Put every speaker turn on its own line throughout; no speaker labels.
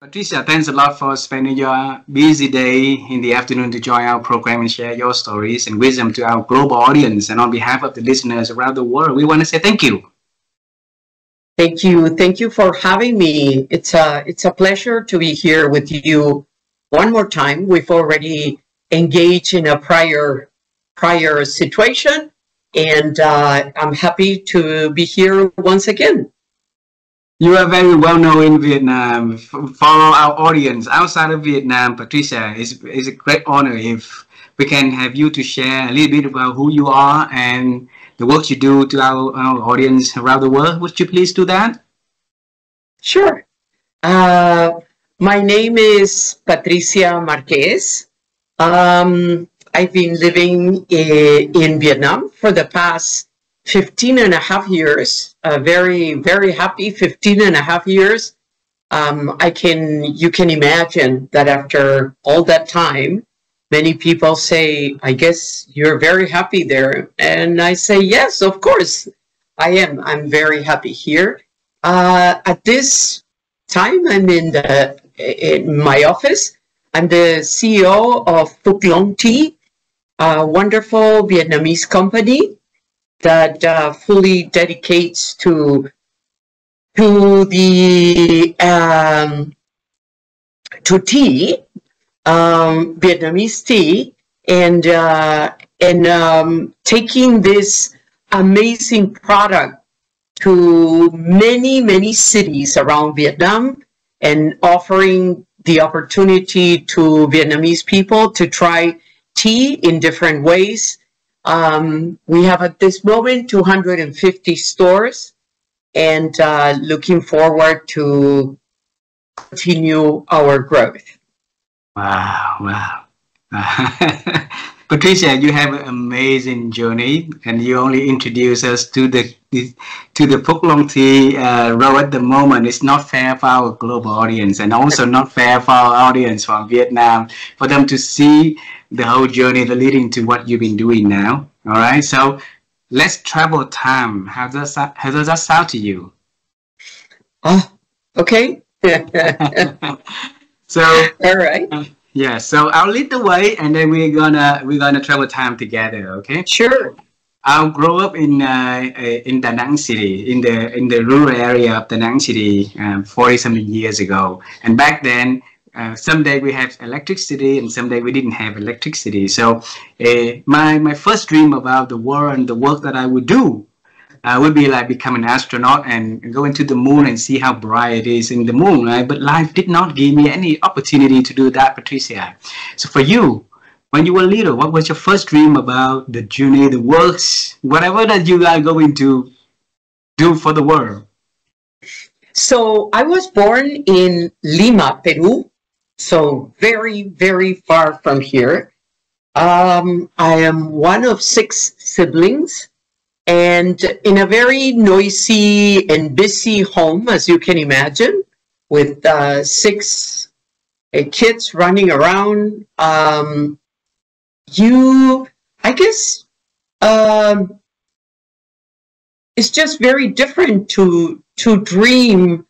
Patricia, thanks a lot for spending your busy day in the afternoon to join our program and share your stories and wisdom to our global audience. And on behalf of the listeners around the world, we want to say thank you.
Thank you. Thank you for having me. It's a pleasure to be here with you one more time. We've already engaged in a prior situation, and I'm happy to be here once again.
You are very well known in Vietnam. For our audience outside of Vietnam, Patricia, it's a great honor if we can have you to share a little bit about who you are and the work you do to our audience around the world. Would you please do that?
Sure. My name is Patricia Marquez. I've been living in Vietnam for the past 15 and a half years. Very, very happy 15 and a half years. You can imagine that after all that time, many people say, I guess you're very happy there. And I say, yes, of course I am. I'm very happy here. At this time, I'm in my office. I'm the CEO of Phúc Long Tea, a wonderful Vietnamese company that fully dedicates to tea, Vietnamese tea, and taking this amazing product to many cities around Vietnam and offering the opportunity to Vietnamese people to try tea in different ways. We have at this moment 250 stores, and looking forward to continue our growth.
Wow. Patricia, you have an amazing journey, and you only introduce us to the Phúc Long Tea row at the moment. It's not fair for our global audience, and also not fair for our audience from Vietnam, for them to see the whole journey leading to what you've been doing now. All right, so let's travel time. How does that sound to you?
Okay.
So
all right.
Yeah, so I'll lead the way, and then we're gonna travel time together. Okay.
Sure.
I grew up in Da Nang City, in the rural area of Da Nang City, 40-something years ago. And back then, someday we have electricity, and someday we didn't have electricity. So my first dream about the world and the work that I would do would be like become an astronaut and go into the moon and see how bright it is in the moon. Right? But life did not give me any opportunity to do that, Patricia. So for you, when you were little, what was your first dream about the journey, the works, whatever that you are going to do for the world?
So I was born in Lima, Peru. So very, very far from here. I am one of 6 siblings. And in a very noisy and busy home, as you can imagine, with 6 kids running around, I guess, it's just very different to dream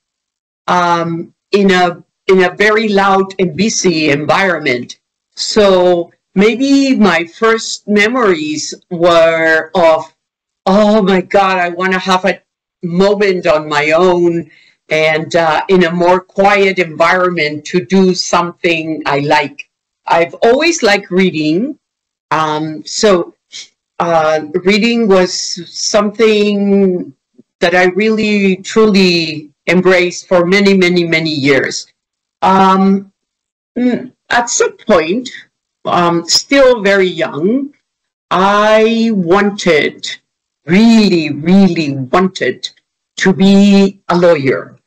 in a very loud and busy environment. So maybe my first memories were of, oh my God, I want to have a moment on my own and in a more quiet environment to do something I like. I've always liked reading. So reading was something that I really, truly embraced for many years. At some point, still very young, I really wanted to be a lawyer.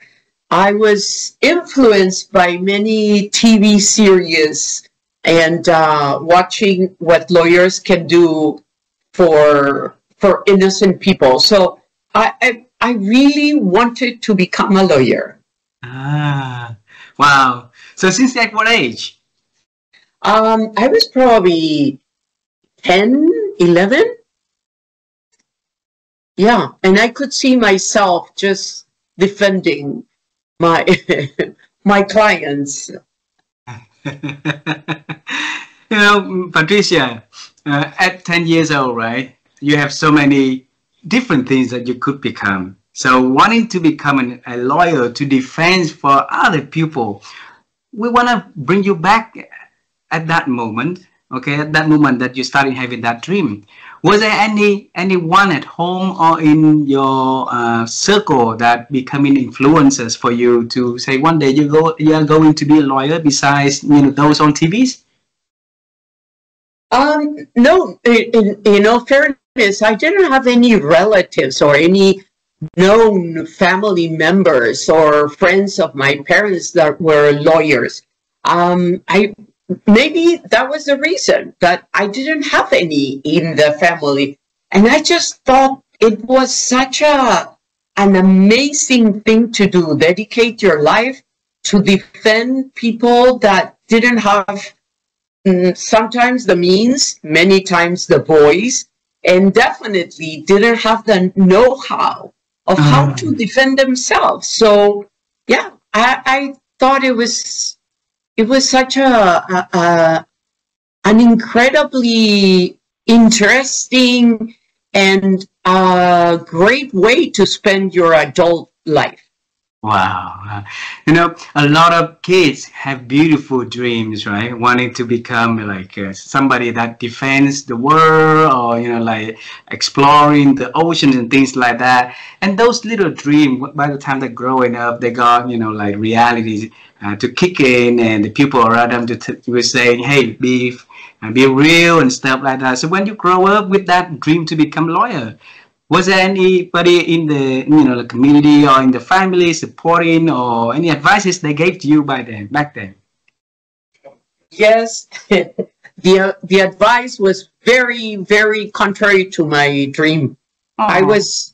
I was influenced by many TV series and watching what lawyers can do for innocent people. So I really wanted to become a lawyer.
Wow. So since at what age?
I was probably 10, 11. Yeah, and I could see myself just defending my my clients.
You know, Patricia, at 10 years old, right? You have so many different things that you could become. So wanting to become a lawyer to defend for other people, we want to bring you back at that moment, okay, at that moment that you started having that dream. Was there anyone at home or in your circle that becoming influencers for you to say one day you are going to be a lawyer besides those on TVs?
No, in all fairness, I didn't have any relatives or any known family members or friends of my parents that were lawyers. I maybe that was the reason that I didn't have any in the family, and I just thought it was such an amazing thing to do. Dedicate your life to defend people that didn't have sometimes the means, many times the voice, and definitely didn't have the know-how of how to defend themselves. So yeah, I thought it was such an incredibly interesting and a great way to spend your adult life.
Wow. You know, a lot of kids have beautiful dreams, right? Wanting to become like somebody that defends the world or, like exploring the oceans and things like that. And those little dreams, by the time they're growing up, they got, like reality to kick in, and the people around them were saying, hey, be real and stuff like that. So when you grow up with that dream to become a lawyer, was there anybody in the the community or in the family supporting, or any advices they gave to you back then?
Yes, the advice was very, very contrary to my dream. I was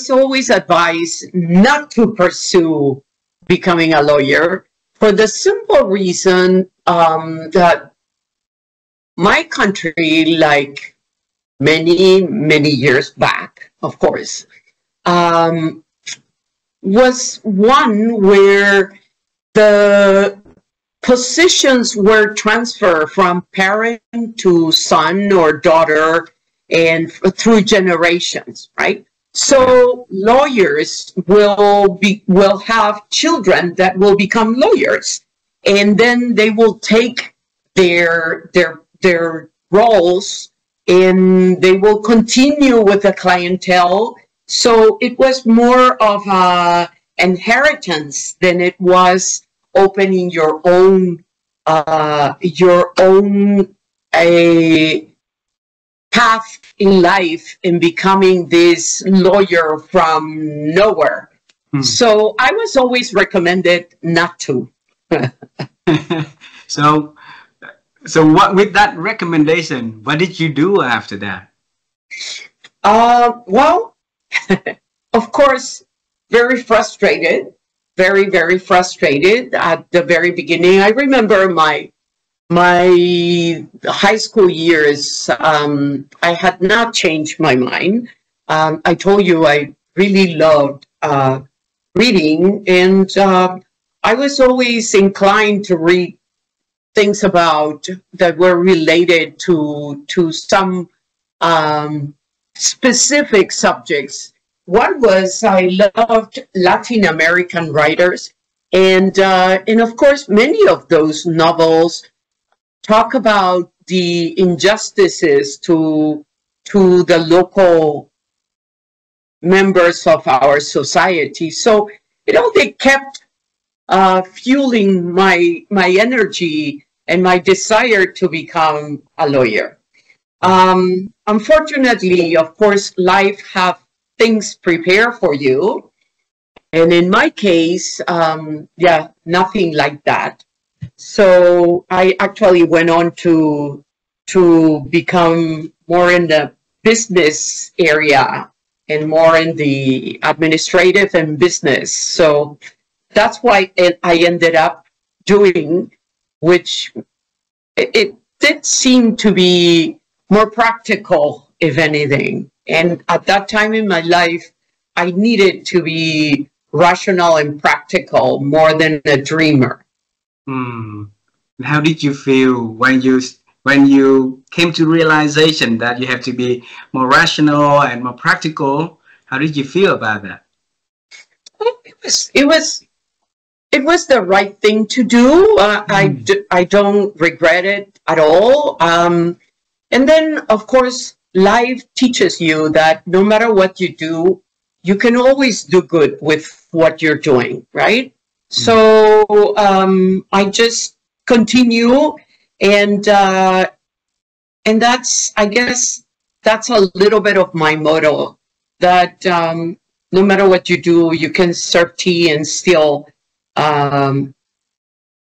always advised not to pursue becoming a lawyer for the simple reason that my country, like many years back, of course, was one where the positions were transferred from parent to son or daughter and through generations, right? So lawyers will have children that will become lawyers, and then they will take their roles and they will continue with the clientele. So it was more of a inheritance than it was opening your own a path in life and becoming this lawyer from nowhere. So I was always recommended not to.
So what, with that recommendation, what did you do after that?
Well, of course, very frustrated, very, very frustrated at the very beginning. I remember my high school years. I had not changed my mind. I told you I really loved reading, and I was always inclined to read things about that were related to some specific subjects. One was I loved Latin American writers, and of course many of those novels talk about the injustices to the local members of our society. So they kept fueling my energy and my desire to become a lawyer. Unfortunately, of course, life have things prepared for you, and in my case, nothing like that. So I actually went on to become more in the business area and more in the administrative and business. So that's why I ended up doing, which it did seem to be more practical, if anything. And at that time in my life, I needed to be rational and practical more than a dreamer.
Hmm. And how did you feel when you came to realization that you have to be more rational and more practical? How did you feel about that?
It was the right thing to do. I don't regret it at all. And then, of course, life teaches you that no matter what you do, you can always do good with what you're doing, right? So I just continue, and that's, I guess, that's a little bit of my motto, that no matter what you do, you can serve tea and still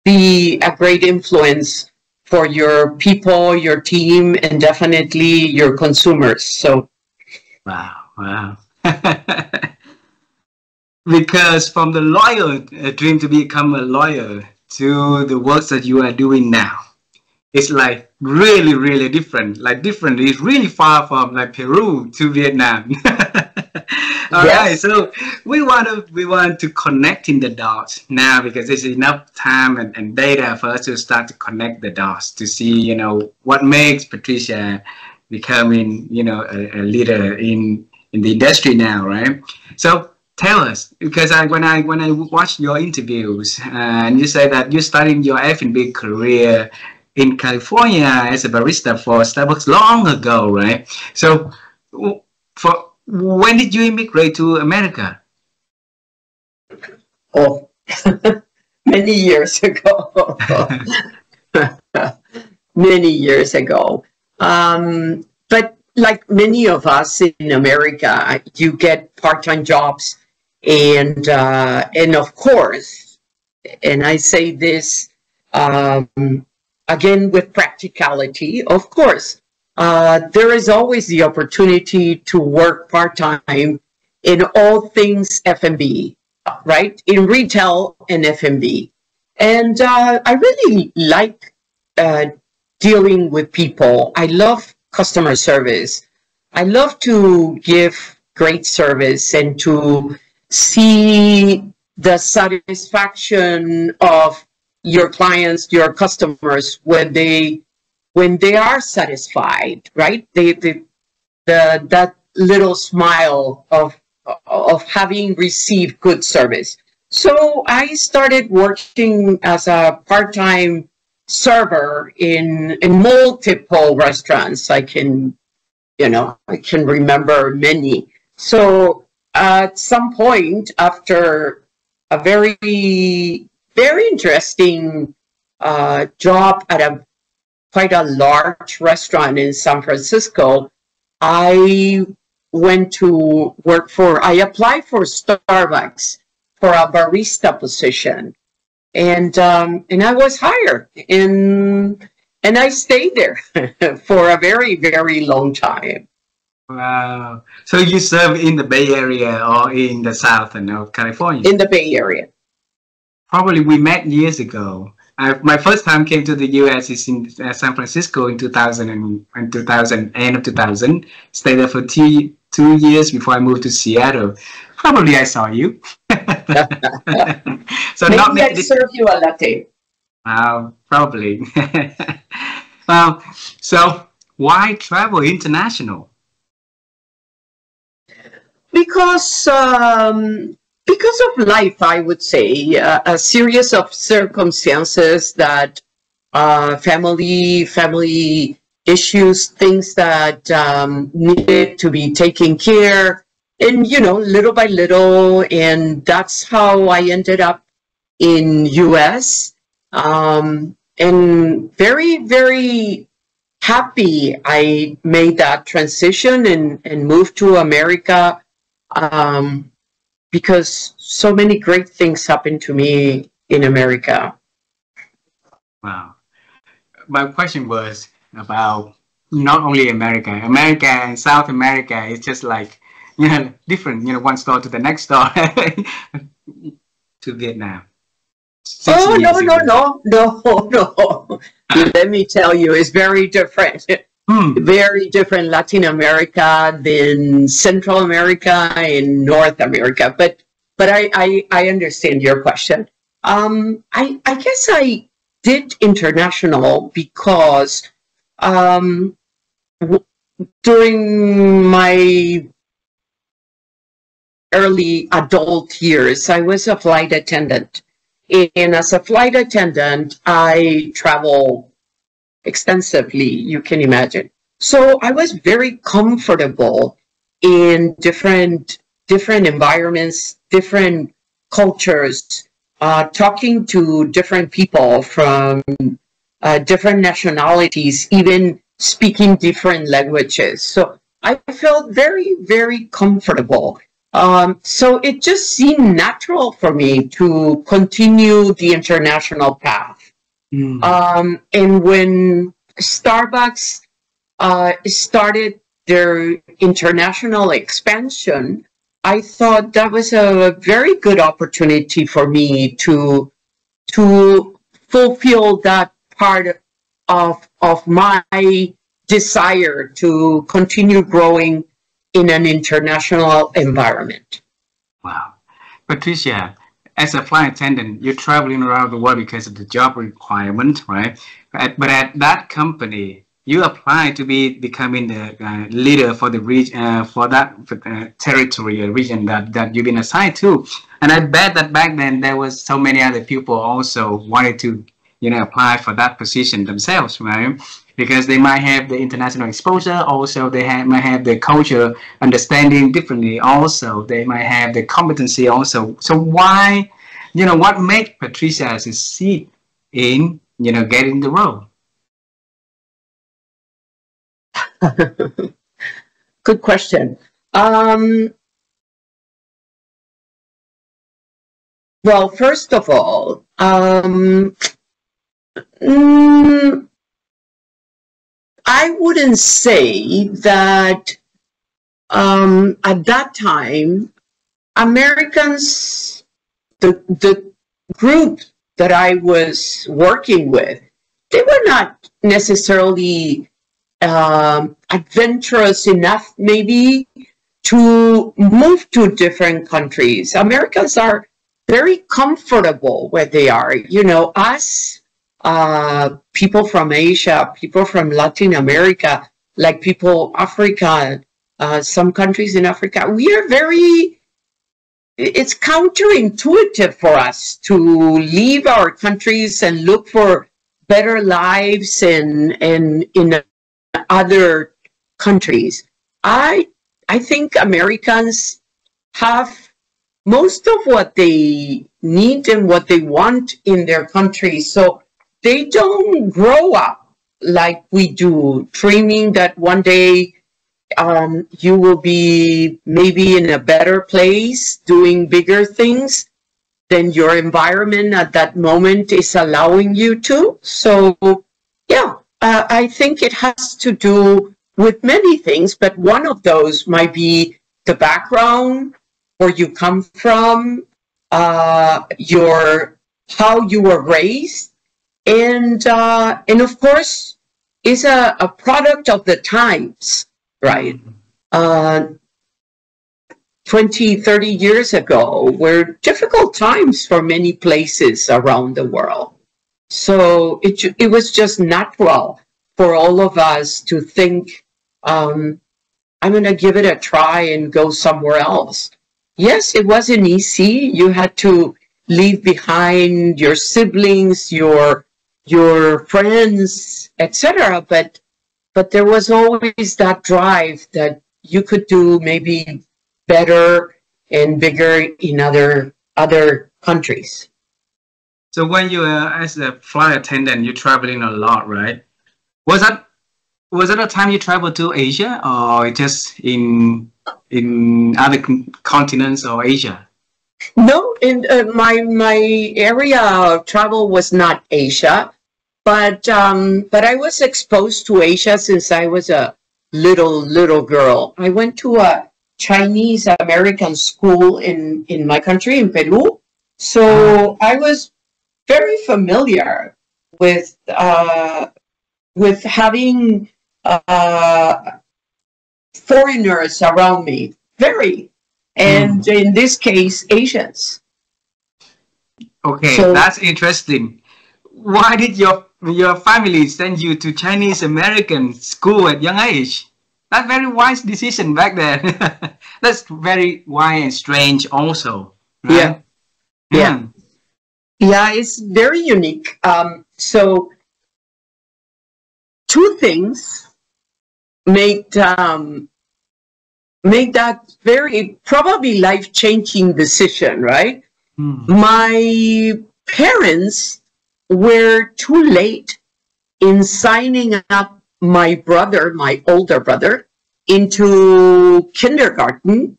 be a great influence for your people, your team, and definitely your consumers. So,
wow. Because from the lawyer dream to become a lawyer to the work that you are doing now, it's like really different. Like different. It's really far from like Peru to Vietnam. All
yes.
right, so we want to connect in the dots now, because there's enough time and data for us to start to connect the dots to see, you know, what makes Patricia becoming, you know, a leader in the industry now, right? So tell us, because when I watched your interviews, and you say that you're starting your F&B career in California as a barista for Starbucks long ago, right? So when did you immigrate to America?
Oh, many years ago. Many years ago. But like many of us in America, you get part-time jobs, and of course, and I say this again with practicality, of course, there is always the opportunity to work part-time in all things F&B, right? In retail and F&B. And I really like dealing with people. I love customer service. I love to give great service and to see the satisfaction of your clients, your customers, when they are satisfied, right? That little smile of having received good service. So I started working as a part-time server in multiple restaurants. I can remember many. So at some point, after a very interesting job at quite a large restaurant in San Francisco, I went to work I applied for Starbucks for a barista position. And I was hired, and I stayed there for a very long time.
Wow! So you serve in the Bay Area or in the South of California?
In the Bay Area.
Probably we met years ago. My first time came to the U.S. is in San Francisco in 2000 and 2000, end of 2000. Stayed there for 2 years before I moved to Seattle. Probably I saw you.
So maybe I'd serve you a latte.
Probably. So why travel international?
Because of life, I would say, a series of circumstances that family issues, things that needed to be taken care, and little by little, and that's how I ended up in US, and very happy I made that transition and moved to America, because so many great things happened to me in America.
Wow. My question was about not only America and South America. It's just like, different, one store to the next store to Vietnam.
Oh, no. Let me tell you, it's very different. Very different Latin America than Central America and North America. But but I understand your question. I guess I did international because um, during my early adult years, I was a flight attendant. And as a flight attendant, I travel extensively, you can imagine. So I was very comfortable in different environments, different cultures, talking to different people from different nationalities, even speaking different languages. So I felt very, very comfortable. So it just seemed natural for me to continue the international path. And when Starbucks started their international expansion, I thought that was a very good opportunity for me to fulfill that part of my desire to continue growing in an international environment.
Wow. Patricia, as a flight attendant, you're traveling around the world because of the job requirement, right? But at that company, you applied to be becoming the leader for the region, for that territory or region that you've been assigned to. And I bet that back then there was so many other people also wanted to, apply for that position themselves, right? Because they might have the international exposure. Also, might have the culture understanding differently. Also, they might have the competency. Also, so why, what made Patricia succeed in, getting the role?
Good question. Well, first of all, I wouldn't say that at that time, Americans, the group that I was working with, they were not necessarily adventurous enough, maybe, to move to different countries. Americans are very comfortable where they are. Us, people from Asia, people from Latin America, like people Africa, some countries in Africa, we are it's counterintuitive for us to leave our countries and look for better lives in other countries. I think Americans have most of what they need and what they want in their country. So they don't grow up like we do, dreaming that one day you will be maybe in a better place, doing bigger things than your environment at that moment is allowing you to. So, yeah, I think it has to do with many things, but one of those might be the background, where you come from, how you were raised, and of course, is a product of the times, right? 20, 30 years ago were difficult times for many places around the world. So it was just natural for all of us to think, I'm going to give it a try and go somewhere else. Yes, it wasn't easy. You had to leave behind your siblings, your friends, etc. But there was always that drive that you could do maybe better and bigger in other countries.
So when you as a flight attendant, you're traveling a lot, right? Was that a time you traveled to Asia or just in other continents or Asia?
No, in my area of travel was not Asia, but I was exposed to Asia since I was a little girl. I went to a Chinese American school in my country, in Peru. So I was very familiar with having foreigners around me. Very. and in this case, Asians.
Okay,
So-
that's interesting. Why did your family send you to Chinese American school at young age? That's very wise decision back then. That's very wise and strange also. Right?
Yeah. Yeah, it's very unique. So two things make that very probably life-changing decision, right? My parents were too late in signing up my brother, my older brother, into kindergarten.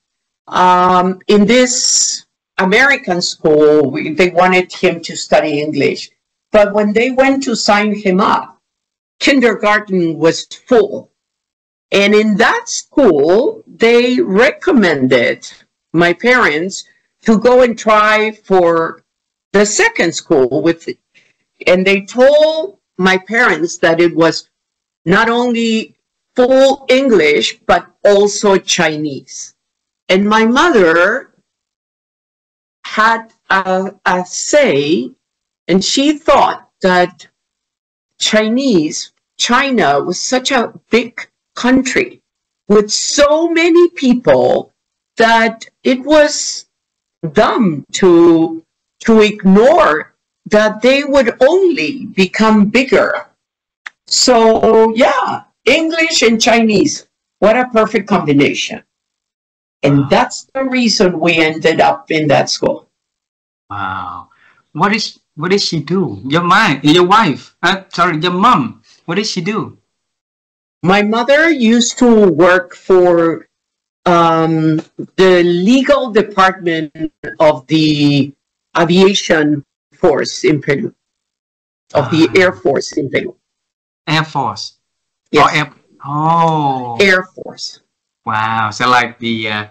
In this American school, they wanted him to study English. But when they went to sign him up, kindergarten was full. And in that school, they recommended my parents to go and try for the second school and they told my parents that it was not only full English, but also Chinese. And my mother had a say, and she thought that China was such a big country with so many people that it was dumb to ignore that they would only become bigger. So yeah, English and Chinese, what a perfect combination. And that's the reason we ended up in that school.
Wow. What did she do? Your wife, your mom. What did she do?
My mother used to work for the legal department of the aviation force in Peru, of the Air Force in Peru.
Air Force.
Yes. Air Force.
Wow. So like the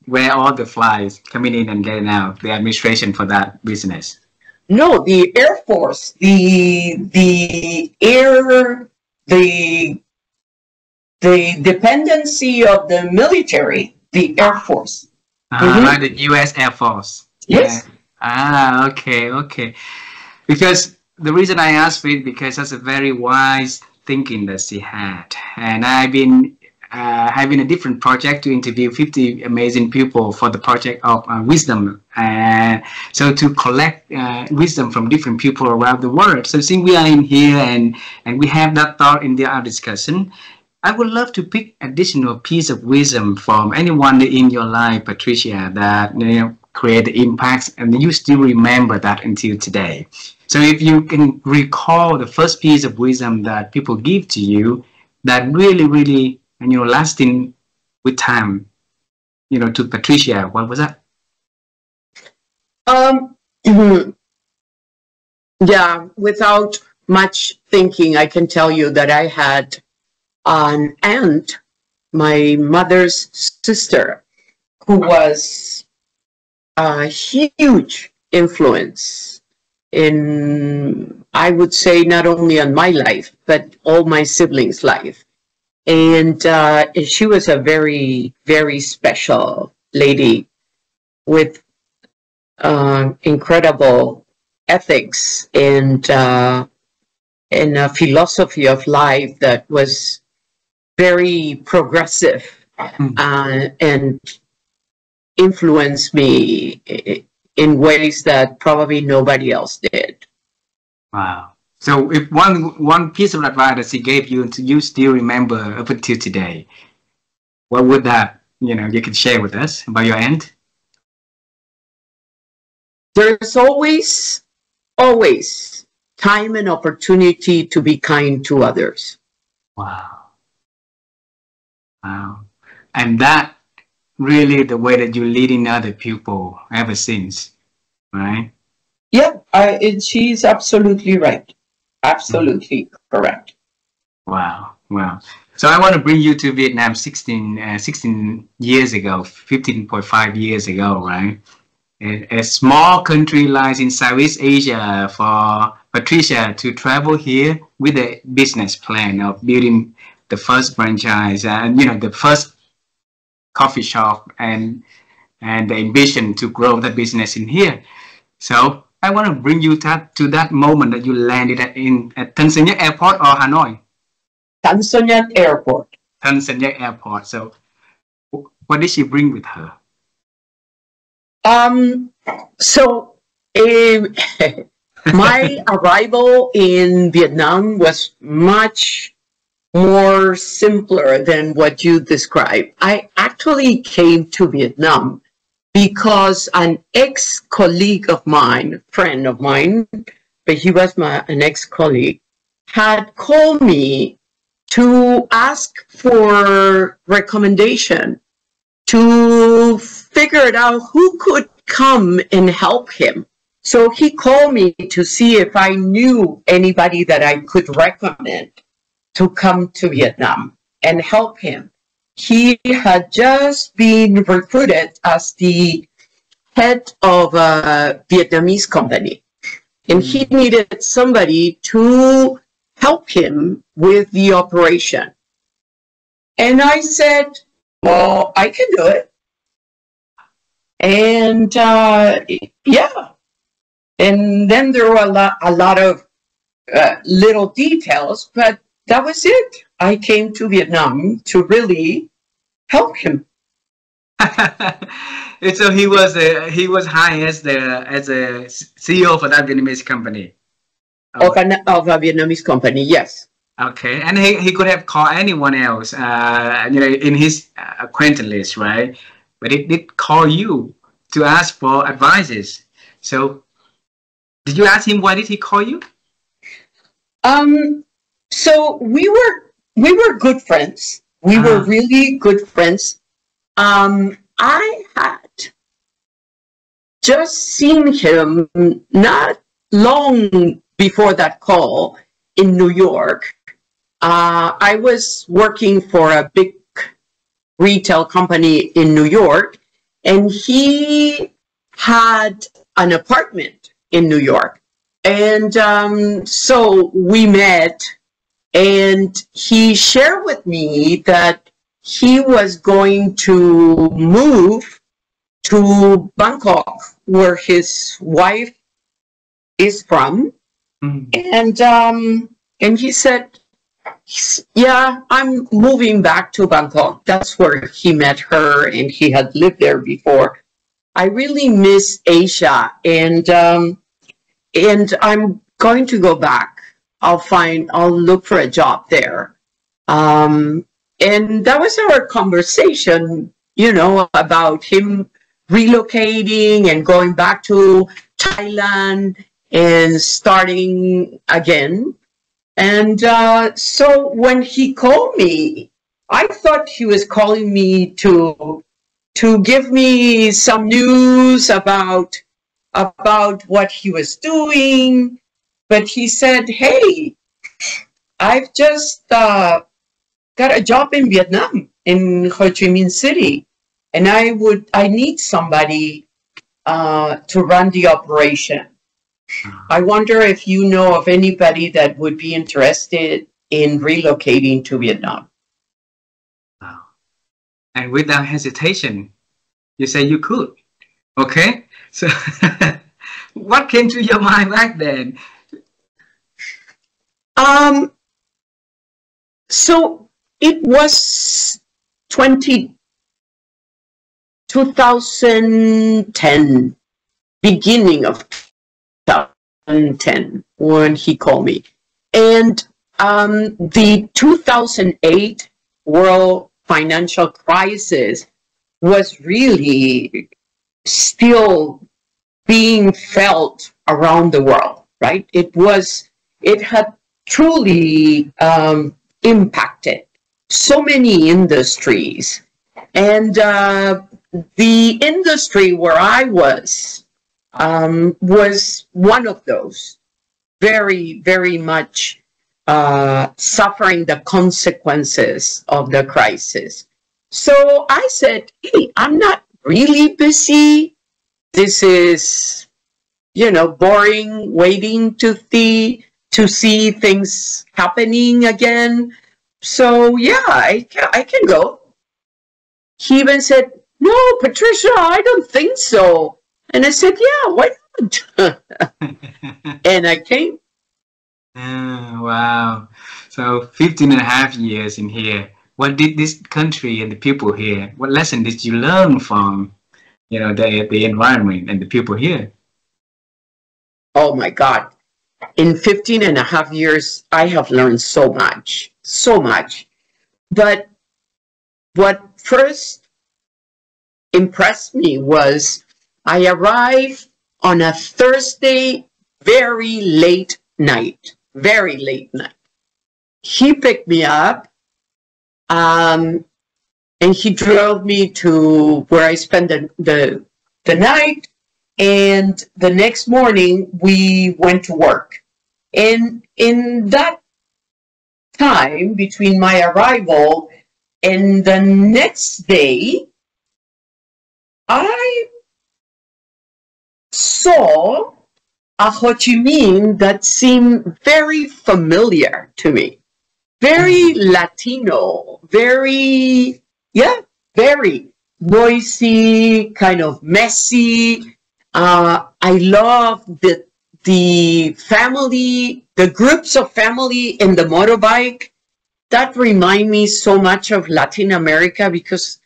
where all the flies coming in and getting out, the administration for that business.
No, the Air Force, the dependency of the military, the Air Force.
Like the U.S. Air Force.
Yes.
Yeah. Okay. Because the reason I asked it because that's a very wise thinking that she had, and I've been having a different project to interview 50 amazing people for the project of wisdom, so to collect wisdom from different people around the world. So since we are in here and we have that thought in our discussion, I would love to pick additional piece of wisdom from anyone in your life, Patricia, that create the impacts and you still remember that until today. So if you can recall the first piece of wisdom that people give to you that really lasting with time, to Patricia, what was that?
Yeah, without much thinking, I can tell you that I had an aunt, my mother's sister, who was a huge influence in, I would say, not only on my life, but all my siblings' life. And she was a very, very special lady with incredible ethics and a philosophy of life that was very progressive and influenced me in ways that probably nobody else did.
Wow. So if one piece of advice that she gave you and you still remember up until today, what would that, you could share with us about your aunt?
There's always time and opportunity to be kind to others.
Wow. And that really the way that you're leading other people ever since, right?
Yeah, she's absolutely right. Absolutely correct.
Wow. So I want to bring you to Vietnam 16 years ago, 15.5 years ago, right? A small country lies in Southeast Asia for Patricia to travel here with a business plan of building the first franchise and, the first coffee shop and the ambition to grow the business in here. So I want to bring you to that moment that you landed at Tan Son Nhat Airport or Hanoi.
Tan Son Nhat Airport.
Tan Son Nhat Airport. So what did she bring with her?
So my arrival in Vietnam was much more simpler than what you described. I actually came to Vietnam because an ex-colleague of mine, friend of mine, but he was an ex-colleague, had called me to ask for recommendation to figure it out who could come and help him. So he called me to see if I knew anybody that I could recommend to come to Vietnam and help him. He had just been recruited as the head of a Vietnamese company, and he needed somebody to help him with the operation. And I said, well, I can do it. And yeah. And then there were a lot of little details, but that was it. I came to Vietnam to really help him.
So he was hired as a CEO for that Vietnamese company.
Of a Vietnamese company, yes.
Okay, and he could have called anyone else, in his acquaintance list, right? But he did call you to ask for advices. So, did you ask him why did he call you?
So we were good friends. We were really good friends. I had just seen him not long before that call in New York. I was working for a big retail company in New York, and he had an apartment in New York. And so we met, and he shared with me that he was going to move to Bangkok, where his wife is from. Mm-hmm. And he said, yeah, I'm moving back to Bangkok. That's where he met her, and he had lived there before. I really miss Asia, and I'm going to go back. I'll look for a job there. And that was our conversation, about him relocating and going back to Thailand and starting again. And so when he called me, I thought he was calling me to give me some news about what he was doing. But he said, hey, I've just got a job in Vietnam, in Ho Chi Minh City, and I need somebody to run the operation. I wonder if you know of anybody that would be interested in relocating to Vietnam.
Wow. And without hesitation, you say you could. Okay. So what came to your mind back then?
So it was 2010, beginning of 2010 when he called me. And the 2008 world financial crisis was really still being felt around the world, right? It had truly impacted so many industries. And the industry where I was one of those, very, very much suffering the consequences of the crisis. So I said, hey, I'm not really busy. This is, boring, waiting to see things happening again. So yeah, I can go. he even said, "No, Patricia, I don't think so." And I said, "Yeah, why not?" And I came.
Wow. So 15 and a half years in here. What did this country and the people here, what lesson did you learn from, the environment and the people here?
Oh my God. In 15 and a half years, I have learned so much, so much. But what first impressed me was I arrived on a Thursday, very late night, very late night. He picked me up, and he drove me to where I spent the night. And the next morning, we went to work. And in that time between my arrival and the next day, I saw a Ho Chi Minh that seemed very familiar to me. Very Latino, very noisy, kind of messy. I love the family, the groups of family in the motorbike. That remind me so much of Latin America, because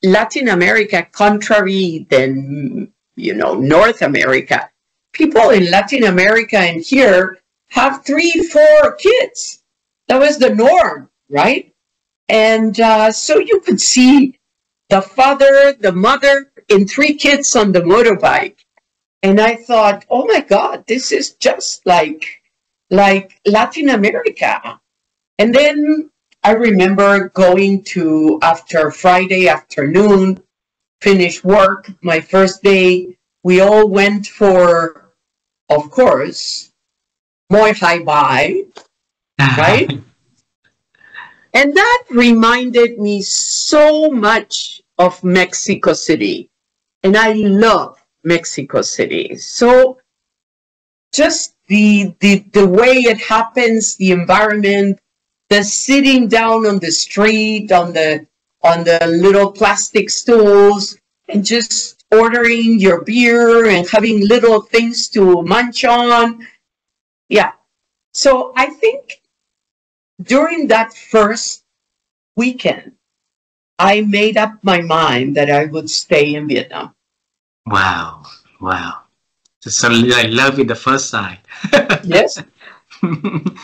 Latin America, contrary than, North America, people in Latin America and here have 3-4 kids. That was the norm, right? And so you could see the father, the mother, and 3 kids on the motorbike. And I thought, oh my God, this is just like Latin America. And then I remember going to, after Friday afternoon, finish work, my first day, we all went for, of course, Muay Thai Bai, right? And that reminded me so much of Mexico City. And I love Mexico City. So just the way it happens, the environment, the sitting down on the street, on the little plastic stools, and just ordering your beer and having little things to munch on. Yeah. So I think during that first weekend, I made up my mind that I would stay in Vietnam.
Wow. So like love at the first sight.
Yes.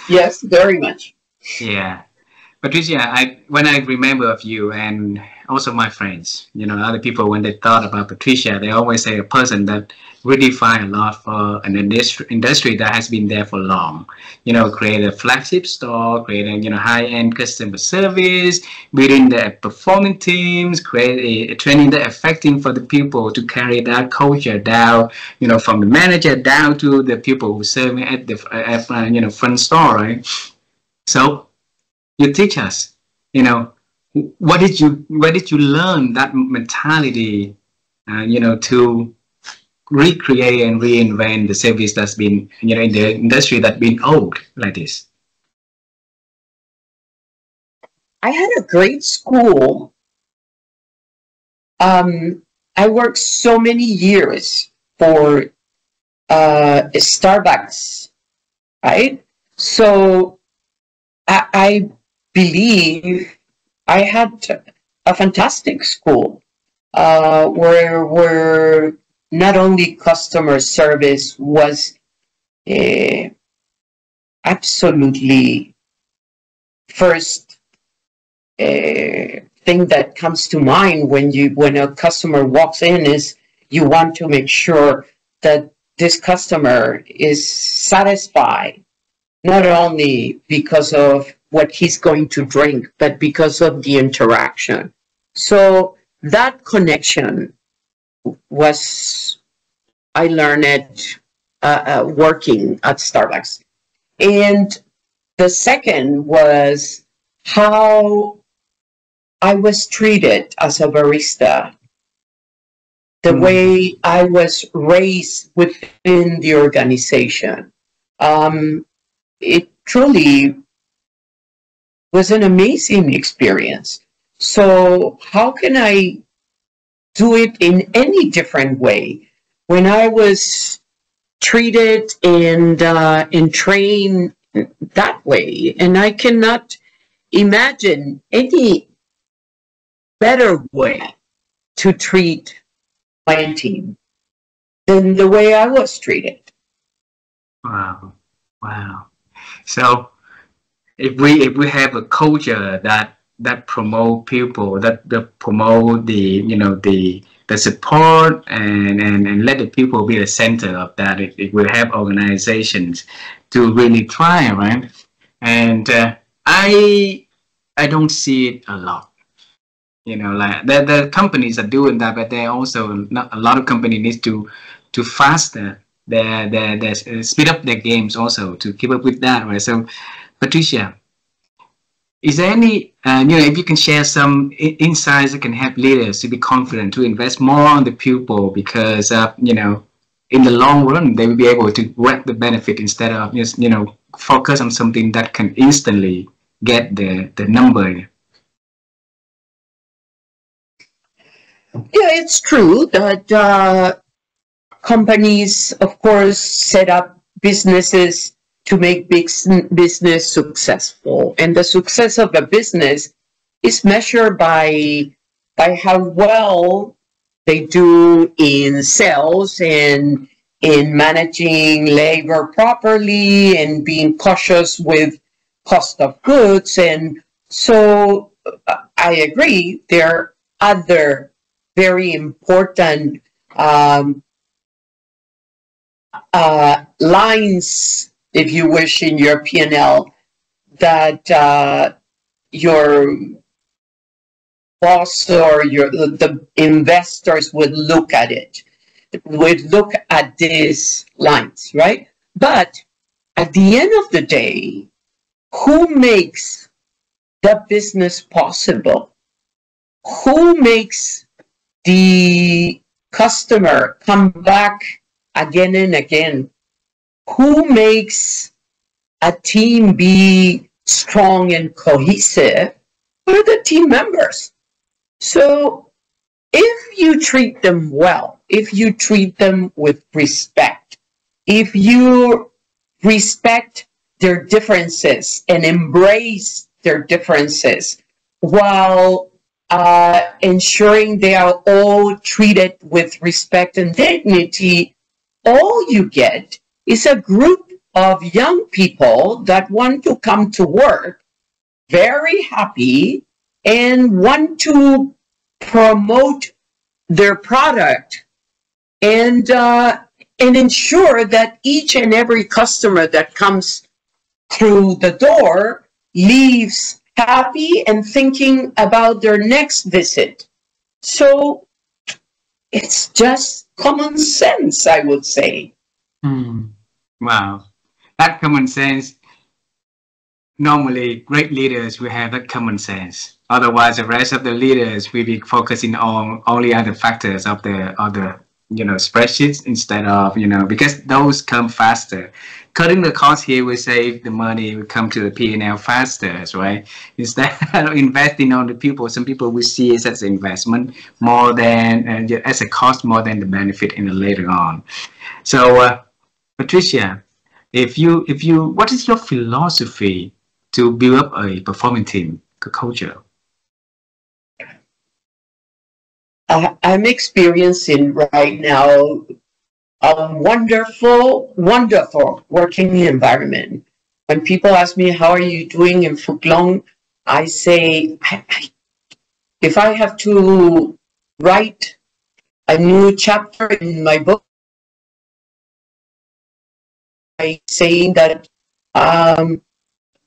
Yes, very much.
Yeah. Patricia, when I remember of you and also my friends, other people, when they thought about Patricia, they always say a person that redefine a lot for an industry that has been there for long. Create a flagship store, create a high-end customer service, building the performing teams, create a training that effective for the people to carry that culture down, from the manager down to the people who serve at the front store, right? So you teach us, where did you learn that mentality, to recreate and reinvent the service that's been, in the industry that's been old like this?
I had a great school. I worked so many years for Starbucks, right? So I believe I had a fantastic school where not only customer service was absolutely first thing that comes to mind when a customer walks in, is you want to make sure that this customer is satisfied, not only because of what he's going to drink, but because of the interaction. So that connection I learned it working at Starbucks. And the second was how I was treated as a barista, the way I was raised within the organization. It truly was an amazing experience. So how can I do it in any different way when I was treated and trained that way? And I cannot imagine any better way to treat my team than the way I was treated.
Wow. Wow. So if we have a culture that promote people, that promote the support and let the people be the center of that, it will help organizations to really try, right? And I don't see it a lot. Like the companies are doing that, but they also not a lot of companies need to faster their speed up their games also to keep up with that, right? So, Patricia, is there any if you can share some insights that can help leaders to be confident to invest more on the people, because in the long run they will be able to reap the benefit instead of just focus on something that can instantly get the number.
Yeah, it's true that companies, of course, set up businesses to make business successful. And the success of a business is measured by how well they do in sales and in managing labor properly and being cautious with cost of goods. And so I agree, there are other very important lines, if you wish, in your P&L that your boss or the investors would look at it, would look at these lines, right? But at the end of the day, who makes the business possible? Who makes the customer come back again and again? Who makes a team be strong and cohesive? Are the team members. So if you treat them well, if you treat them with respect, if you respect their differences and embrace their differences while ensuring they are all treated with respect and dignity, all you get is a group of young people that want to come to work very happy and want to promote their product and ensure that each and every customer that comes through the door leaves happy and thinking about their next visit. So it's just common sense, I would say.
Wow. That common sense, normally great leaders will have that common sense. Otherwise, the rest of the leaders will be focusing on only other factors of the other, spreadsheets instead of, because those come faster. Cutting the cost here will save the money, will come to the P&L faster, right? Instead of investing on the people, some people will see it as an investment more than, as a cost more than the benefit in the later on. So, Patricia, what is your philosophy to build up a performing team culture?
I'm experiencing right now a wonderful, wonderful working environment. When people ask me, how are you doing in Phuc Long? I say, if I have to write a new chapter in my book, I'm saying that I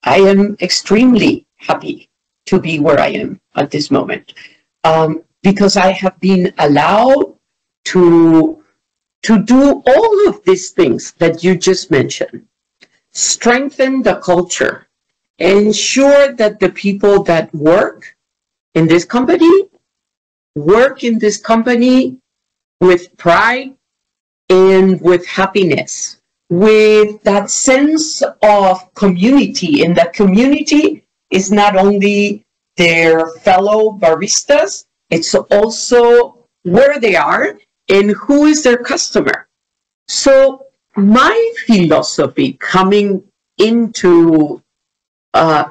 am extremely happy to be where I am at this moment. Because I have been allowed to do all of these things that you just mentioned. Strengthen the culture. Ensure that the people that work in this company with pride and with happiness, with that sense of community. And that community is not only their fellow baristas. It's also where they are and who is their customer. So my philosophy coming into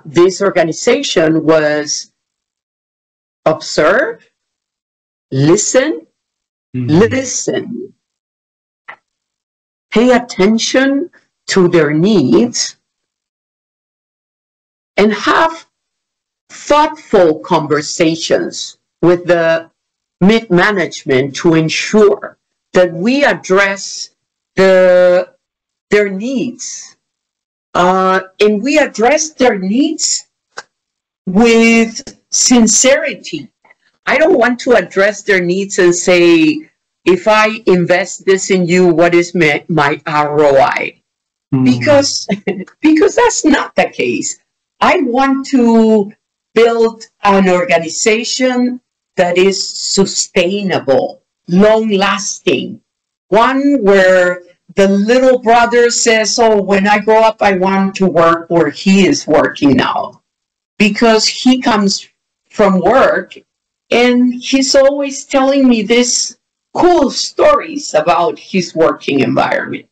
this organization was observe, listen, listen, pay attention to their needs, and have thoughtful conversations with the mid-management to ensure that we address their needs. And we address their needs with sincerity. I don't want to address their needs and say, if I invest this in you, what is my ROI? Because that's not the case. I want to build an organization that is sustainable, long-lasting, one where the little brother says, oh, when I grow up, I want to work where he is working now, because he comes from work and he's always telling me these cool stories about his working environment.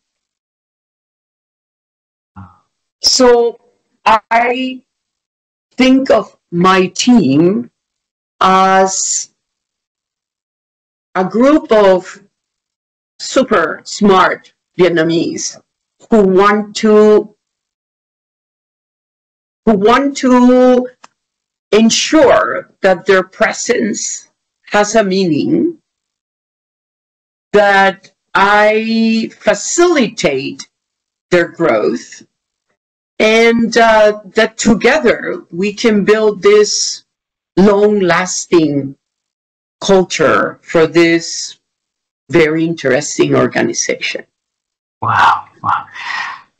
So I think of my team as a group of super smart Vietnamese who want to ensure that their presence has a meaning, that I facilitate their growth, and that together we can build this long-lasting culture for this very interesting organization.
Wow, wow.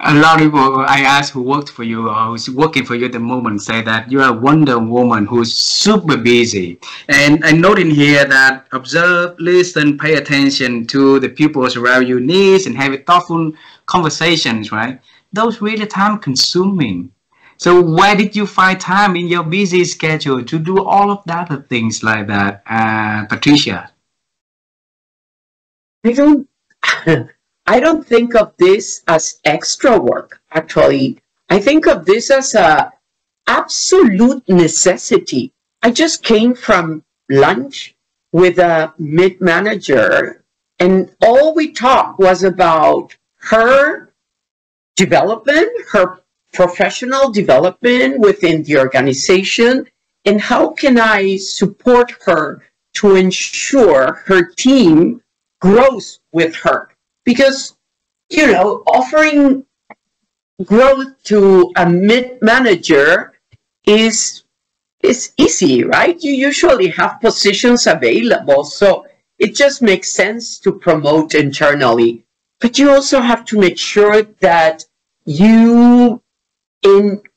A lot of people I ask who worked for you or who's working for you at the moment say that you're a Wonder Woman who's super busy. And I note in here that observe, listen, pay attention to the people around your needs and have thoughtful conversations, right? Those really time consuming. So where did you find time in your busy schedule to do all of that things like that, Patricia?
I don't think of this as extra work, actually. I think of this as a absolute necessity. I just came from lunch with a mid-manager, and all we talked was about her development, her professional development within the organization, and how can I support her to ensure her team grows with her. Because, you know, offering growth to a mid-manager is easy, right? You usually have positions available, so it just makes sense to promote internally. But you also have to make sure that you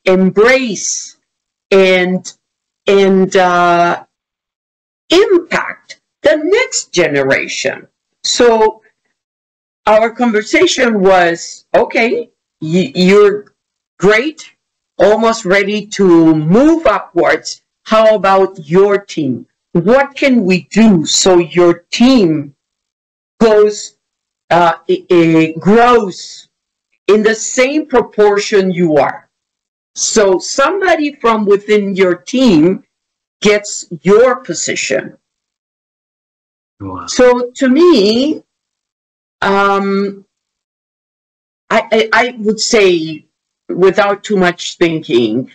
embrace and impact the next generation. So our conversation was, okay, you're great, almost ready to move upwards. How about your team? What can we do so your team grows in the same proportion you are? So somebody from within your team gets your position. Wow. So to me, I would say, without too much thinking,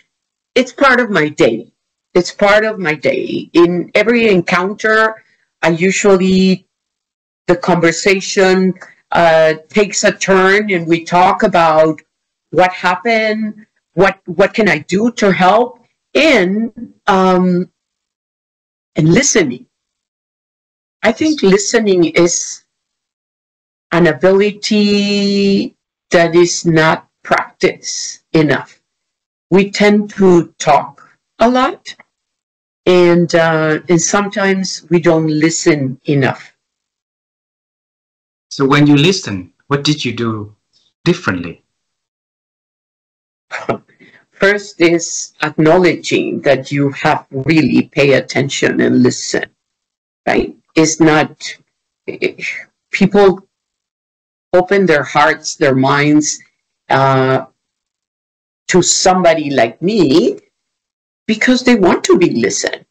it's part of my day. It's part of my day. In every encounter, the conversation takes a turn, and we talk about what happened, what can I do to help, and listening. I think listening is an ability that is not practiced enough. We tend to talk a lot, and sometimes we don't listen enough.
So when you listen, what did you do differently?
First is acknowledging that you have really pay attention and listen, right? It's not, people open their hearts, their minds to somebody like me because they want to be listened.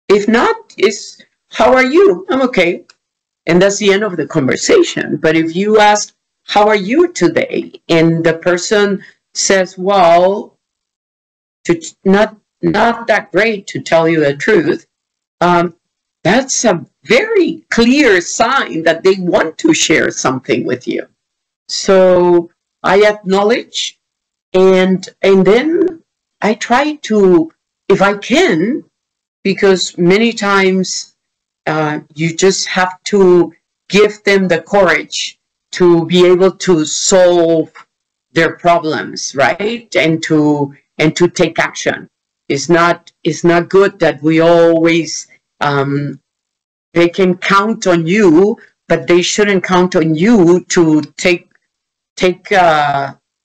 If not, it's, how are you? I'm okay. And that's the end of the conversation. But if you ask, how are you today? And the person says, well, not that great, to tell you the truth, that's a very clear sign that they want to share something with you. So I acknowledge, and then I try to, if I can, because many times you just have to give them the courage to be able to solve their problems, right? And to take action. It's not good that we always, they can count on you, but they shouldn't count on you to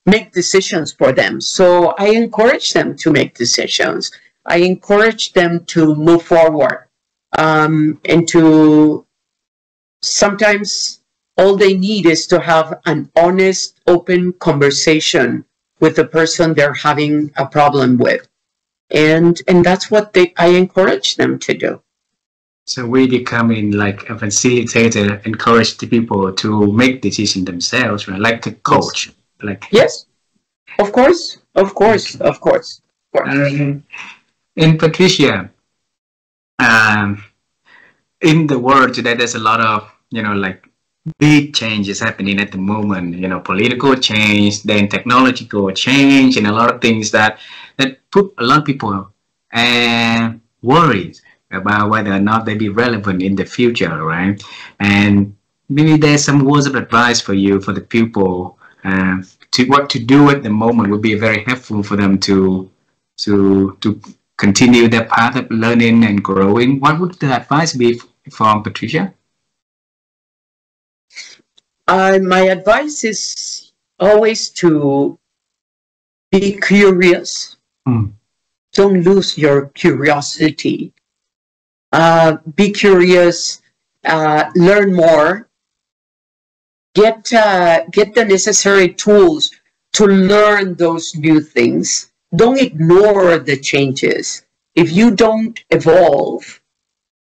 make decisions for them. So I encourage them to make decisions. I encourage them to move forward, and to, sometimes all they need is to have an honest, open conversation with the person they're having a problem with. And that's what I encourage them to do.
So we becoming like a facilitator, encourage the people to make decisions themselves, right? Like a coach.
Yes.
Like,
yes, of course.
And Patricia, in the world today, there's a lot of, like big changes happening at the moment, political change, then technological change, and a lot of things that put a lot of people worried about whether or not they be relevant in the future, right? And maybe there's some words of advice for you, for the people, to what to do at the moment would be very helpful for them to continue their path of learning and growing. What would the advice be from Patricia?
My advice is always to be curious. Don't lose your curiosity. Be curious, learn more, get the necessary tools to learn those new things. Don't ignore the changes. If you don't evolve,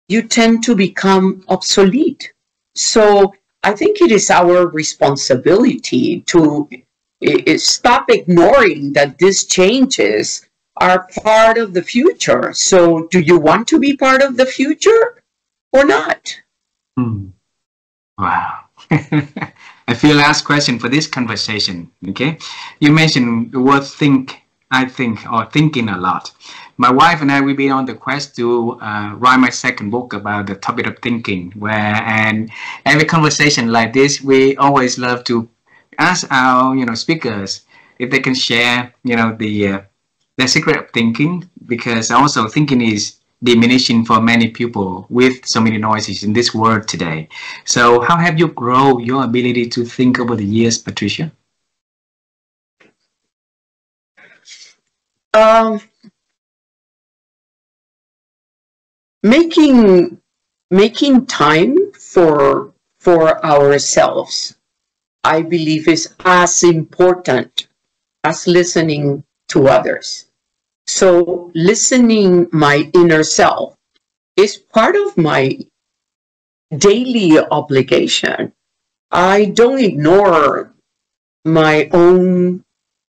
you tend to become obsolete. So I think it is our responsibility to stop ignoring that these changes are part of the future. So do you want to be part of the future or not?
Wow. I feel last question for this conversation. Okay. You mentioned the word think, I think, or thinking a lot. My wife and I will be on the quest to write my second book about the topic of thinking, and every conversation like this, we always love to ask our speakers if they can share the secret of thinking, because also thinking is diminishing for many people with so many noises in this world today. So how have you grown your ability to think over the years, Patricia?
Making time for ourselves, I believe, is as important as listening to others. So listening my inner self is part of my daily obligation. I don't ignore my own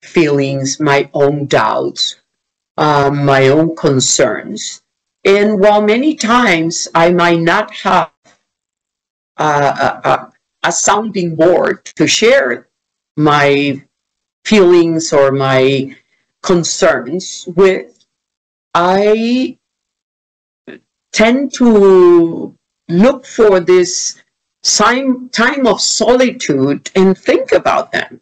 feelings, my own doubts, my own concerns. And while many times I might not have a sounding board to share my feelings or my concerns with, I tend to look for this time of solitude and think about them,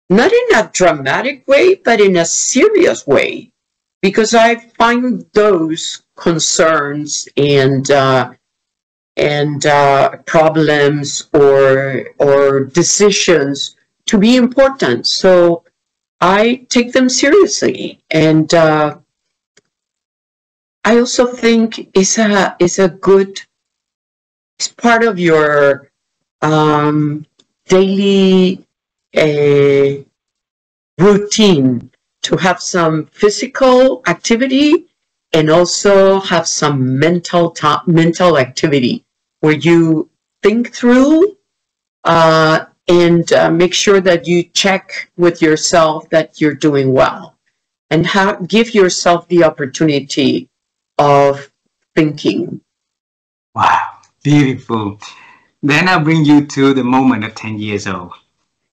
not in a dramatic way, but in a serious way, because I find those concerns and problems or decisions to be important. So I take them seriously. And I also think it's part of your daily routine to have some physical activity and also have some mental activity where you think through and make sure that you check with yourself that you're doing well, and give yourself the opportunity of thinking.
Wow, beautiful. Then I'll bring you to the moment of 10 years old.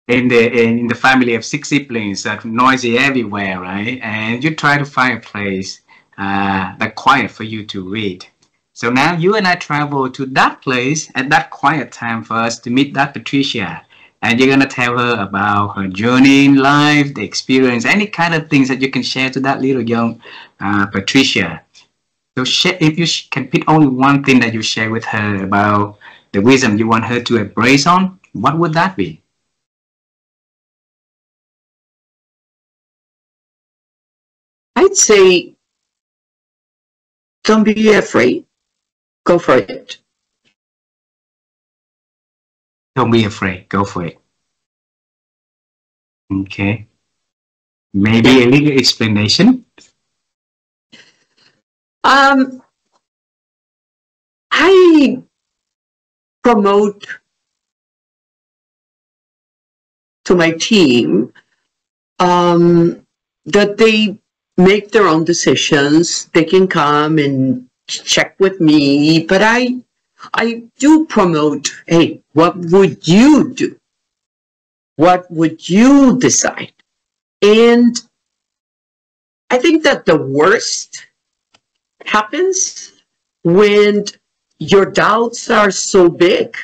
In the family of 6 siblings, that noisy everywhere, right? And you try to find a place that quiet for you to read. So now you and I travel to that place at that quiet time for us to meet that Patricia. And you're gonna tell her about her journey in life, the experience, any kind of things that you can share to that little young Patricia. So if you can pick only one thing that you share with her about the wisdom you want her to embrace on, what would that be?
I'd say, don't be afraid. Go for it.
Don't be afraid. Go for it. Okay. Maybe a little explanation.
I promote to my team that they make their own decisions. They can come and check with me, but I do promote, hey, what would you do? What would you decide? And I think that the worst happens when your doubts are so big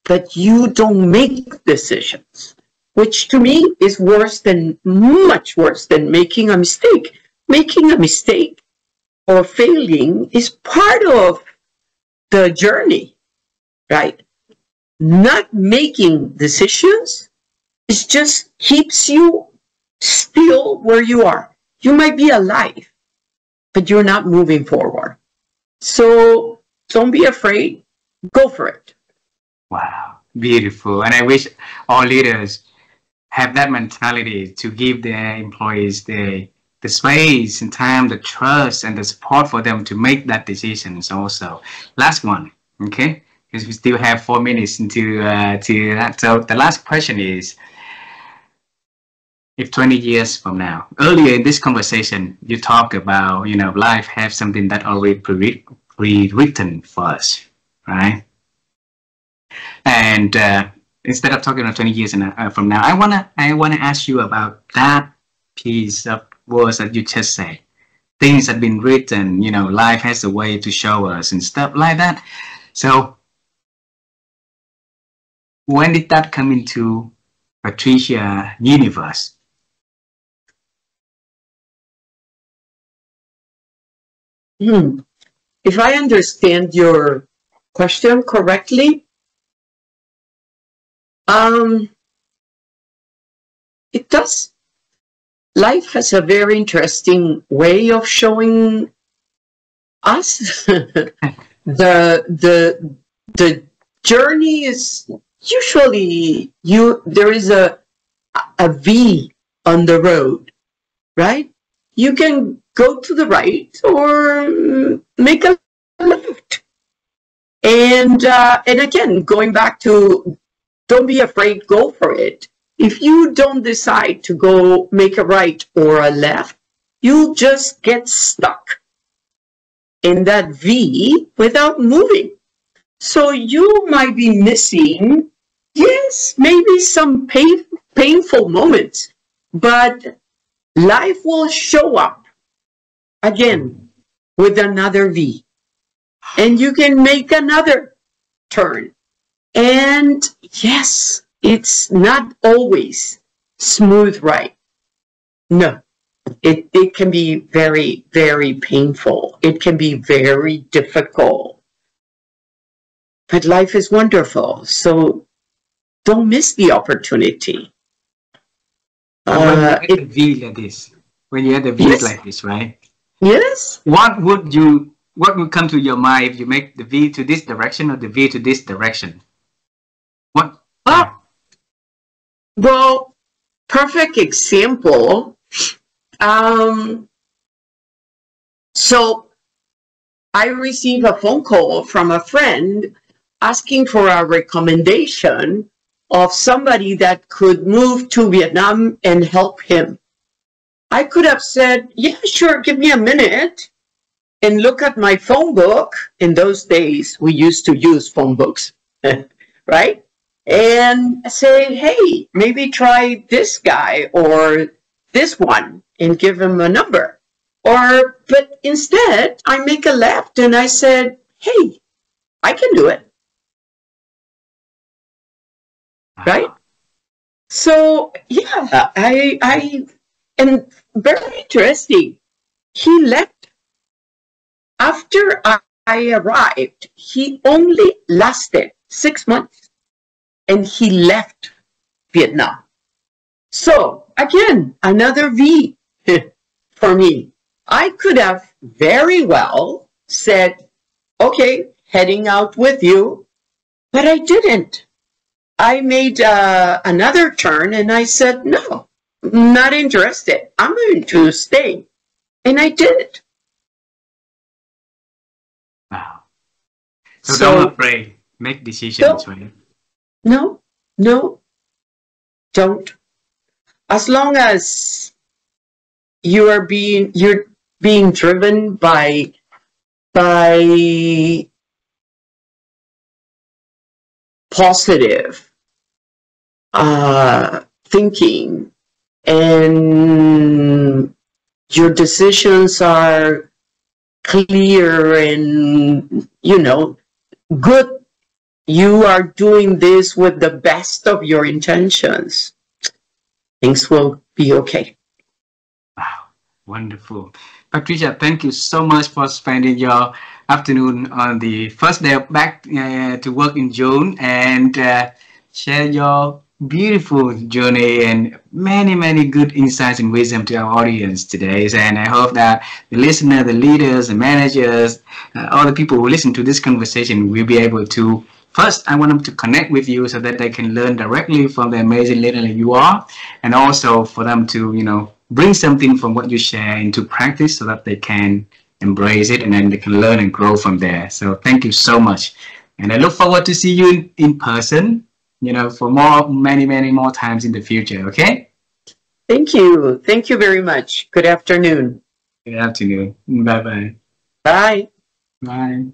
that you don't make decisions, which to me is much worse than making a mistake. Making a mistake or failing is part of the journey, right? Not making decisions, it just keeps you still where you are. You might be alive, but you're not moving forward. So don't be afraid. Go for it.
Wow, beautiful. And I wish all leaders have that mentality to give their employees the space and time, the trust and the support for them to make that decisions also. Last one, okay? Because we still have 4 minutes into to that. So the last question is, if 20 years from now, earlier in this conversation, you talk about, life have something that already pre-written for us, right? And instead of talking about 20 years from now, I wanna ask you about that piece of words that you just said. Things have been written, life has a way to show us and stuff like that. So when did that come into Patricia universe?
If I understand your question correctly, it does. Life has a very interesting way of showing us. the journey is usually there is a V on the road, right? You can go to the right or make a left. And again, going back to don't be afraid, go for it. If you don't decide to go make a right or a left, you'll just get stuck in that V without moving. So you might be missing, yes, maybe some painful moments, but life will show up again with another V. And you can make another turn. And yes, it's not always smooth right. No, it can be very, very painful. It can be very difficult. But life is wonderful. So don't miss the opportunity.
When you had the V like this, when you had the V's
Yes.
like this, right?
Yes.
What would come to your mind if you make the V to this direction or the V to this direction? What?
Oh, well, perfect example. So I received a phone call from a friend asking for a recommendation of somebody that could move to Vietnam and help him. I could have said, yeah, sure, give me a minute and look at my phone book. In those days, we used to use phone books, right? And say, hey, maybe try this guy or this one and give him a number. But instead, I make a left and I said, hey, I can do it. Right? So, yeah, and very interesting. He left. After I arrived, he only lasted 6 months and he left Vietnam. So, again, another V for me. I could have very well said, okay, heading out with you, but I didn't. I made another turn and I said, no, not interested. I'm going to stay. And I did.
Wow. So don't afraid. Make decisions, right?
No, don't. As long as you're being driven by positive thinking, and your decisions are clear and good. You are doing this with the best of your intentions. Things will be okay.
Wow, wonderful. Patricia, thank you so much for spending your afternoon on the first day back to work in June and share your beautiful journey and many, many good insights and wisdom to our audience today. And I hope that the listener, the leaders, the managers, all the people who listen to this conversation will be able to first, I want them to connect with you so that they can learn directly from the amazing leader that you are, and also for them to, bring something from what you share into practice so that they can embrace it and then they can learn and grow from there. So thank you so much. And I look forward to see you in person, for many, many more times in the future. Okay?
Thank you. Thank you very much. Good afternoon.
Good afternoon. Bye-bye.
Bye.
Bye.